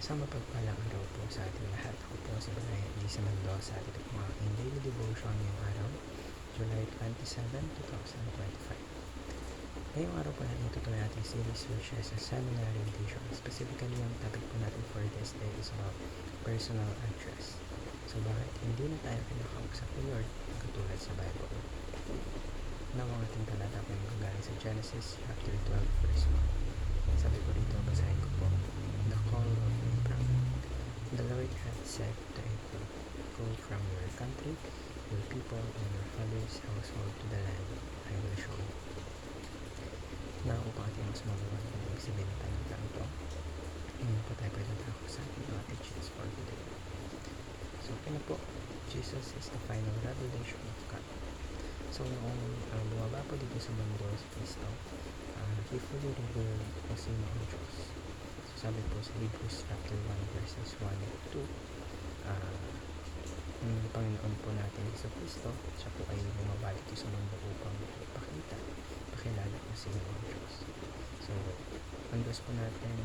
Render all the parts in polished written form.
Isang mapagpalang araw po sa ating lahat. Ako po si Brian Elisa Mendoza. Ito po ang aking daily devotion ngayong araw, July 27, 2025. Ngayong araw po natin itutuloy ating series which is a seminar rendition. Specifically, ang topic po natin for this day is about personal address. So bakit hindi na tayo pinakausap ni Lord katulad sa Bible? Now, ang ating talata po yung galing sa Genesis chapter 12 verse 1. Sabi ko dito, basahin ko po. The call of Abram. The Lord had said to Abram, go from your country, your people, and your father's household to the land I will show you. Now, upang ating mas mabuhay ang ibig sabihin ng talata ito, ngayon po tayo pwede ako sa ating mga teachings for today. So, okay na po, Jesus is the final revelation of God. So, noong bumaba po dito sa mundo si Kristo, He fully revealed kung sino ang Diyos. So, sabi po sa Hebrews chapter 1 verses 1 and 2, yung Panginoon po natin sa Kristo, siya po ay bumaba dito sa mundo upang pakilala kung sino ang Diyos. So, ang Diyos po natin,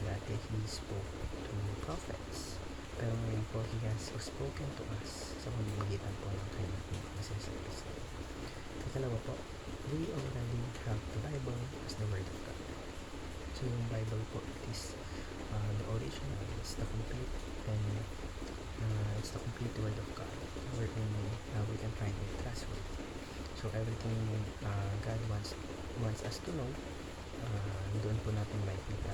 dati He spoke to prophets, pero ngayon po He has spoken to us sa pamamagitan po ng kanyang Mesias sa Kristo. Ikalawa po, we already have the Bible as the Word of God. So yung Bible po, it is the original, it's the complete and it's the complete Word of God wherein we can find it trustworthy. So everything God wants us to know, doon po natin makikita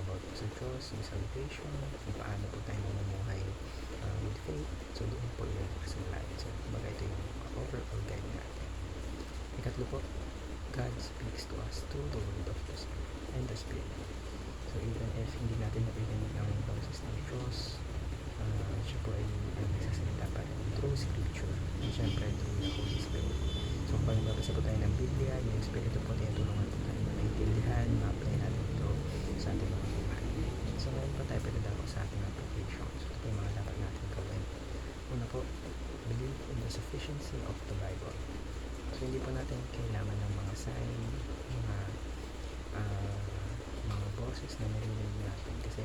about sa Diyos, yung salvation, kung paano po tayo mamumuhay with faith. So doon po yung nakasulat. So kumbaga ito yung overall guide natin. Ikatlo po, God speaks to us through the Word of the Spirit and the Spirit. So even if hindi natin narinig ang boses ng Diyos, siya po ay nagsasalita pa rin through Scripture and syempre through the Holy Spirit. So pag nabasa po tayo ng Biblia, yung Espiritu po tinutulungan po tayo na maintindihan, ma-apply natin ito sa ating mga buhay. So ngayon po tayo pagdadako sa ating application. So ito po yung mga dapat natin gawin. Una po, believe in the sufficiency of the Bible. So hindi po natin kailangan ng mga sign, mga boses na narinig natin kasi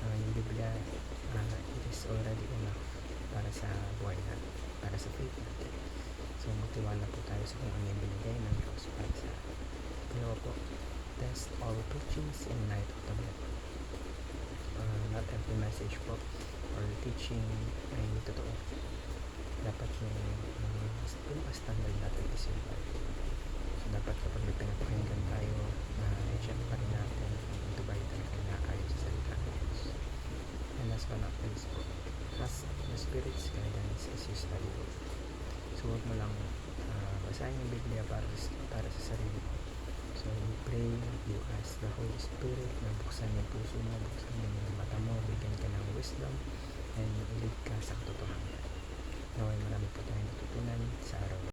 yung Biblia, it is already enough para sa buhay natin, para sa faith natin. So magtiwala po tayo sa kung ano yung binigay ng Diyos para sa atin. Kaya po, test all preachings in light of the Bible. Not every message po or teaching ay totoo. Dapat yung pinaka-standard natin is yung Bible. So dapat kapag may pinapakinggan tayo, i-check pa rin natin kung ito ba yung talagang naayon sa salita ng Diyos. And last but not least po, trust the Spirit's guidance as you study it. So huwag mo lang basahin yung Biblia para sa sarili mo. So you pray, you ask the Holy Spirit na buksan yung puso mo, buksan yung mata mo, bigyan ka ng wisdom, and lead ka sa katotohanan. Naway marami po tayong natutunan sa araw.